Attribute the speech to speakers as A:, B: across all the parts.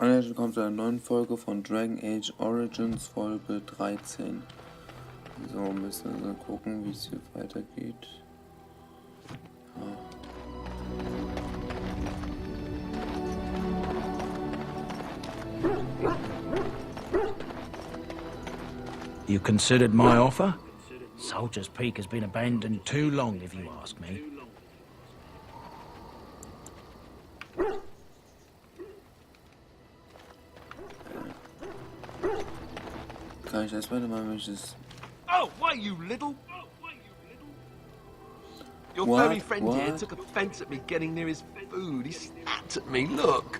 A: Hallo, herzlich willkommen zu einer neuen Folge von Dragon Age Origins, Folge 13. So, müssen wir gucken, wie es hier weitergeht. Ja.
B: You considered my offer? Soldier's Peak has been abandoned too long, if you ask me.
A: Kann ich erstmal mal welches...
C: Oh, why you little? Your
A: What?
C: furry friend
A: What?
C: here took offence at me getting near his food. He snapped at me, look.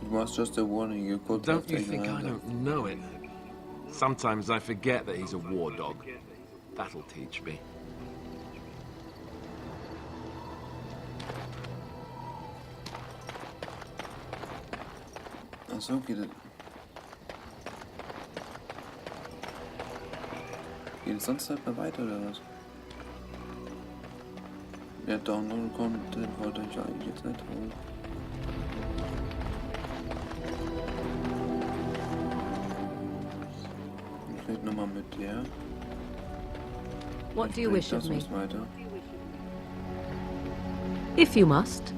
A: It was just a warning, you could
C: Don't
A: have
C: you
A: taken
C: think I
A: another.
C: don't know it? Sometimes I forget that he's a war dog. That'll teach me.
A: Achso, geht es. Geht es sonst halt mal weiter oder was? Ja, Download-Content wollte ich eigentlich jetzt nicht holen. Ich rede nochmal mit der.
D: What do you wish of
A: Das
D: me?
A: muss weiter.
D: If you must.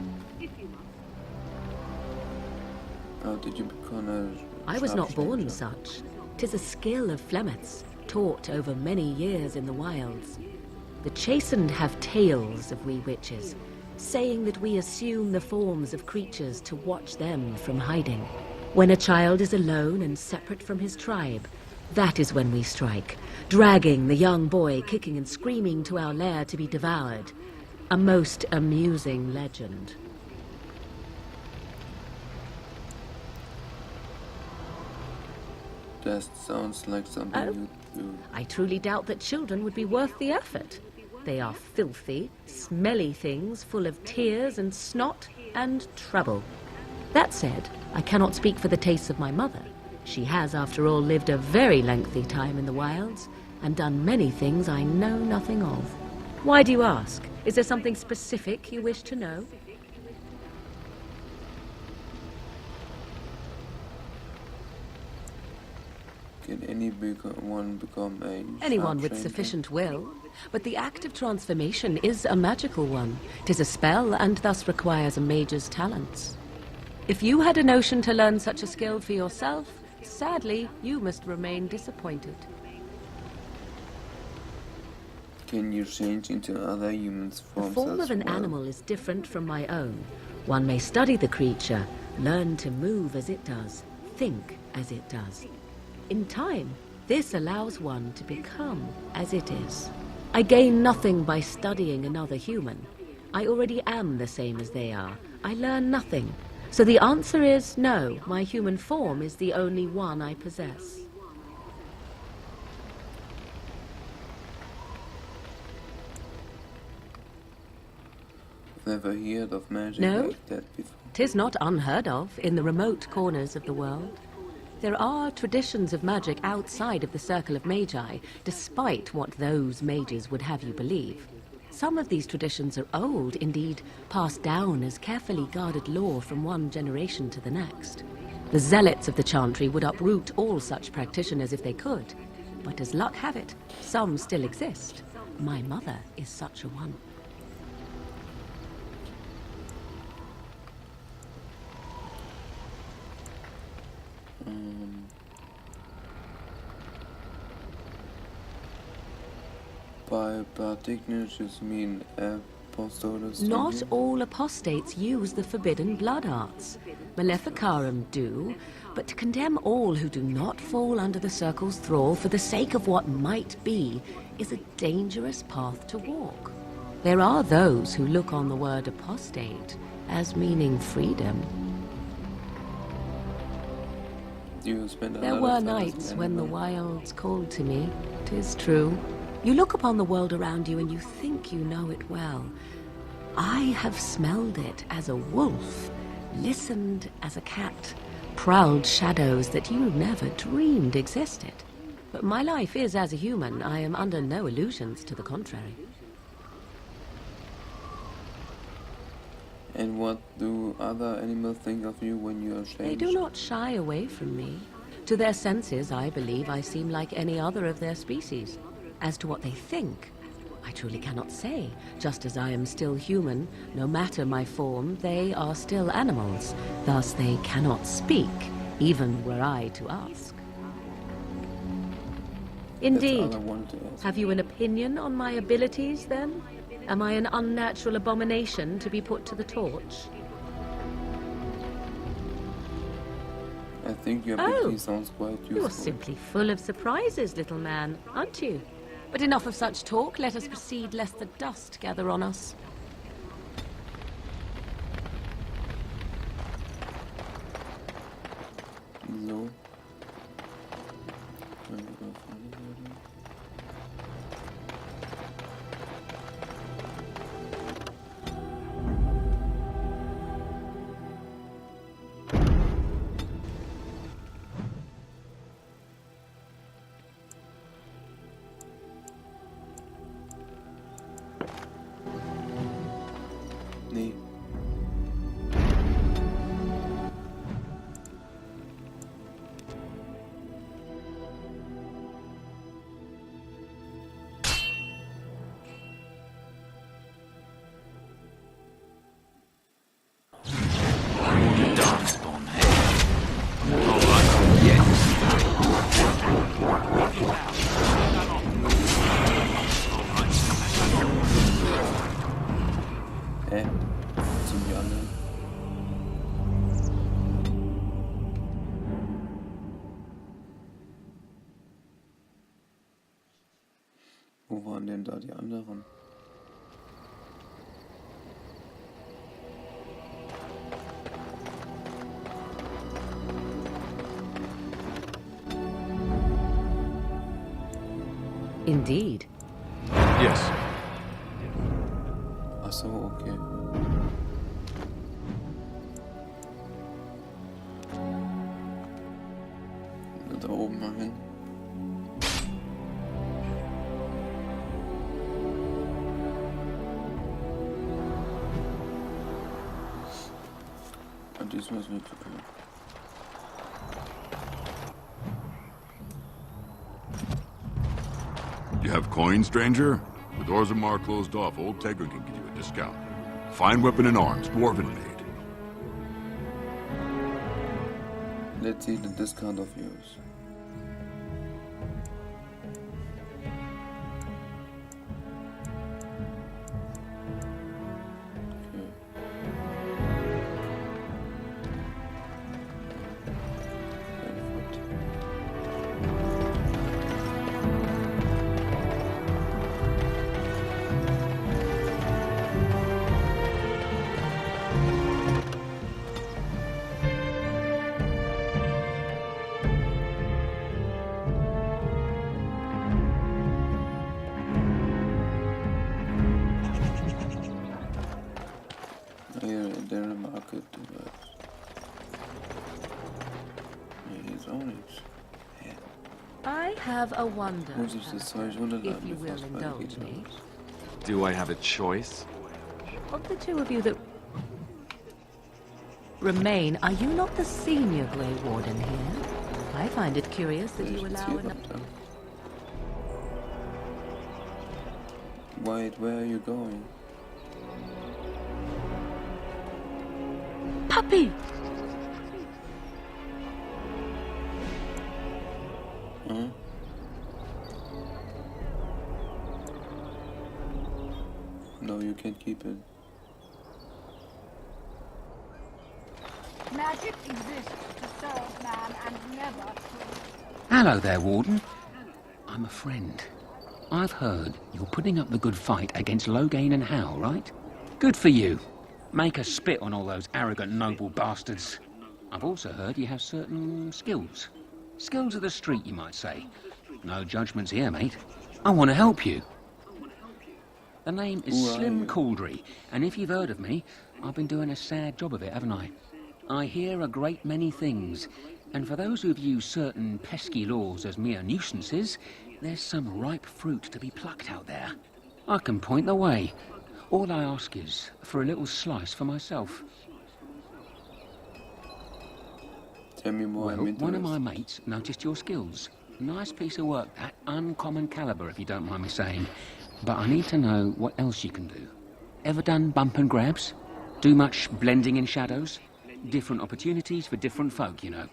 A: How did you become a...
D: I was not born
A: Scharfschütze?
D: such. 'Tis a skill of Flemeth's, taught over many years in the wilds. The chastened have tales of we witches, saying that we assume the forms of creatures to watch them from hiding. When a child is alone and separate from his tribe, that is when we strike, dragging the young boy kicking and screaming to our lair to be devoured. A most amusing legend.
A: That sounds like something
D: Oh.
A: you do.
D: I truly doubt that children would be worth the effort. They are filthy, smelly things full of tears and snot and trouble. That said, I cannot speak for the tastes of my mother. She has, after all, lived a very lengthy time in the wilds and done many things I know nothing of. Why do you ask? Is there something specific you wish to know?
A: Can anyone become a...
D: Anyone with
A: sharpshooter?
D: sufficient will. But the act of transformation is a magical one. 'Tis a spell and thus requires a mage's talents. If you had a notion to learn such a skill for yourself, sadly, you must remain disappointed.
A: Can you change into other humans'
D: The
A: forms
D: form
A: as
D: of an
A: well?
D: animal is different from my own. One may study the creature, learn to move as it does, think as it does. In time, this allows one to become as it is. I gain nothing by studying another human. I already am the same as they are. I learn nothing. So the answer is no, my human form is the only one I possess.
A: Never heard of magic
D: No.
A: like that before.
D: 'Tis not unheard of in the remote corners of the world. There are traditions of magic outside of the circle of magi, despite what those mages would have you believe. Some of these traditions are old, indeed, passed down as carefully guarded lore from one generation to the next. The zealots of the chantry would uproot all such practitioners if they could. But as luck have it, some still exist. My mother is such a one.
A: By participants mean apostolos.
D: Not all apostates use the forbidden blood arts. Maleficarum do, but to condemn all who do not fall under the circle's thrall for the sake of what might be is a dangerous path to walk. There are those who look on the word apostate as meaning freedom.
A: You spend a
D: There
A: lot
D: were
A: of time as
D: nights
A: an
D: when the
A: animal.
D: wilds called to me, 'tis true. You look upon the world around you and you think you know it well. I have smelled it as a wolf, listened as a cat, prowled shadows that you never dreamed existed. But my life is as a human. I am under no illusions to the contrary.
A: And what do other animals think of you when you are changed?
D: They do not shy away from me. To their senses, I believe I seem like any other of their species. As to what they think, I truly cannot say. Just as I am still human, no matter my form, they are still animals. Thus they cannot speak, even were I to ask. Indeed.
A: That's all I wanted to ask.
D: Have you an opinion on my abilities, then? Am I an unnatural abomination to be put to the torch?
A: I think your ability sounds quite useful.
D: You're simply full of surprises, little man, aren't you? But enough of such talk. Let us proceed, lest the dust gather on us.
A: So. Nee. Zum Janne. Wo waren denn da die anderen?
D: Indeed.
C: Yes.
A: Ach so, okay. Da oben mal hin. Und diesmal ist nicht so klar.
E: You have coins, stranger? The doors of Mar closed off. Old Tegra can give you a discount. Fine weapon and arms, dwarven made.
A: Let's see the discount of yours. Der Market. Nee, ist auch nichts. Hä?
D: I have a wonder,
A: Muss ich das Zeug
D: if
A: runterladen,
D: you
A: bevor
D: will
A: es
D: indulge
A: weitergeht?
D: me.
C: Do I have a choice?
D: Of the two of you that remain, are you not the senior Grey Warden here? I find it curious that you allow an...
A: Wait, where are you going?
D: Puppy!
A: Huh? No, you can't keep it.
F: Magic exists to serve man and never to...
G: Hello there, Warden. I'm a friend. I've heard you're putting up the good fight against Loghain and Howe, right? Good for you. Make us spit on all those arrogant noble bastards. I've also heard you have certain skills. Skills of the street, you might say. No judgments here, mate. I want to help you. The name is Slim Cauldry, and if you've heard of me, I've been doing a sad job of it, haven't I? I hear a great many things, And for those who view certain pesky laws as mere nuisances, there's some ripe fruit to be plucked out there. I can point the way. All I ask is for a little slice for myself.
A: Tell me more.
G: Well, one of my mates noticed your skills. Nice piece of work, that. Uncommon caliber, if you don't mind me saying. But I need to know what else you can do. Ever done bump and grabs? Do much blending in shadows? Different opportunities for different folk, you know.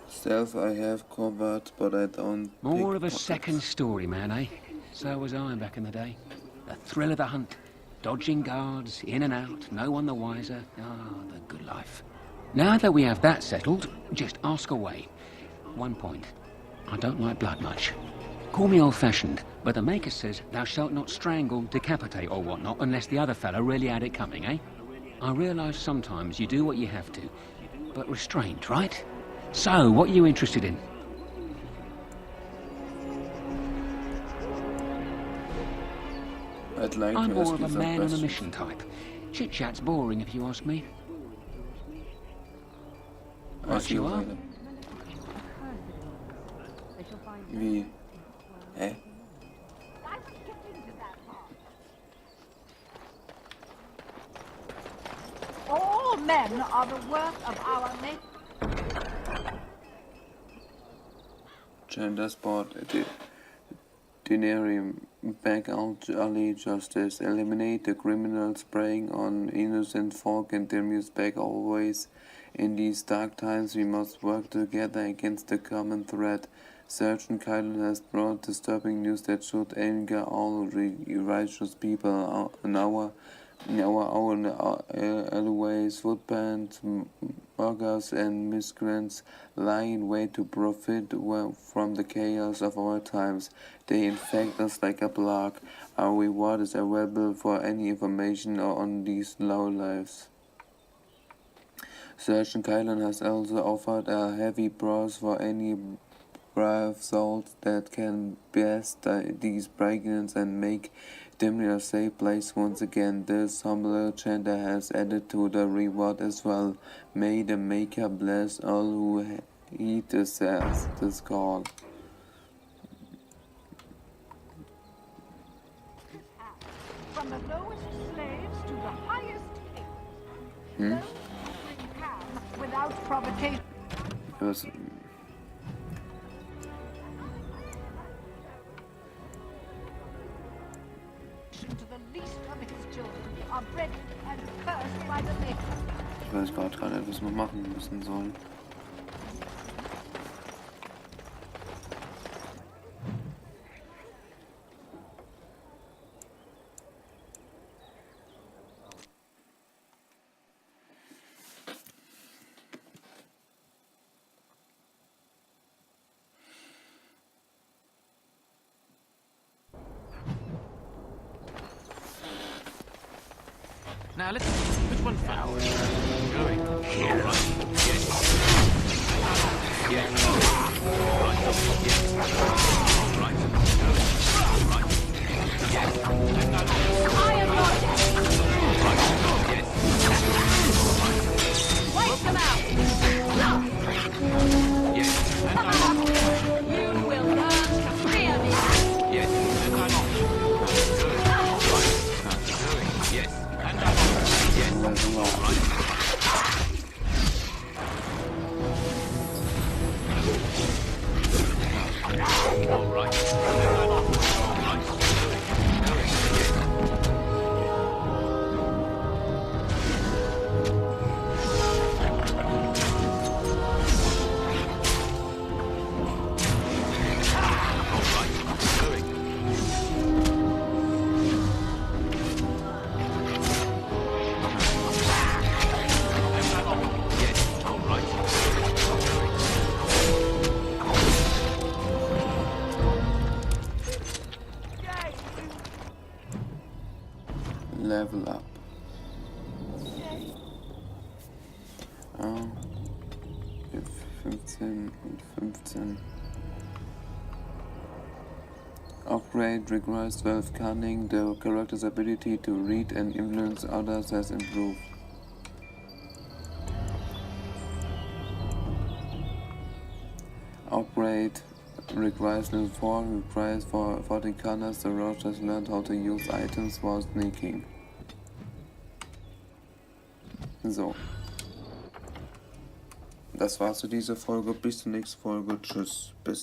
A: Stealth I have covered, but I don't...
G: More of a second story, man, eh? So was I back in the day. The thrill of the hunt. Dodging guards, in and out, no one the wiser. Ah, the good life. Now that we have that settled, just ask away. One point. I don't like blood much. Call me old-fashioned, but the Maker says thou shalt not strangle, decapitate or whatnot unless the other fella really had it coming, eh? I realise sometimes you do what you have to, but restraint, right? So, what are you interested in?
A: I'd like
G: I'm
A: to
G: more
A: ask
G: of
A: you
G: a
A: some
G: man on a
A: questions.
G: mission type. Chit-chat's boring if you ask me.
A: I
G: Right
A: see
G: you
A: you
G: are.
A: later. Wie? Hä?
F: All men are the work of our nature.
A: Gender sport. Denarium. Back out Alle justice. Eliminate the criminals preying on innocent folk and Demius back always. In these dark times we must work together against the common threat. Sergeant Kylan has brought disturbing news that should anger all righteous people. In our alleyways, footpaths, muggers and miscreants lie in wait to profit from the chaos of our times. They infect us like a plague. Our reward is available for any information on these lowlifes. Sergeant Kylan has also offered a heavy price for any brave souls that can best these brigands and make Dimly a safe place once again. This humble agenda has added to the reward as well. May the Maker bless all who heed this call.
F: From the lowest slaves to the highest kings. Those who bring calm without provocation.
A: Was
F: To the least of his children are bred and cursed by the Maker.
A: ich weiß gerade nicht, was wir machen müssen sollen.
C: Now let's see which one first. Going. All right. Yes. Yes. All right. Yes. All right. Going. All right. Yes.
F: I am not.
C: All right. Yes. All right.
F: Wipe them out.
C: Yes. And I'm on.
F: You will learn to fear me.
C: Yes. And I'm on. Going. All right. Going. Yes. And I'm on. Yes. All right. All right. And I'm on. All right. Going. Yes. All right. Going. And I'm on. Yes. All right.
A: Level up. Ah, 15 und 15. Upgrade requires 12 cunning. The character's ability to read and influence others has improved. Upgrade requires level 4, requires for 14 cunners. The Roach has learned how to use items while sneaking. So. Das war's für diese Folge. Bis zur nächsten Folge. Tschüss. Bis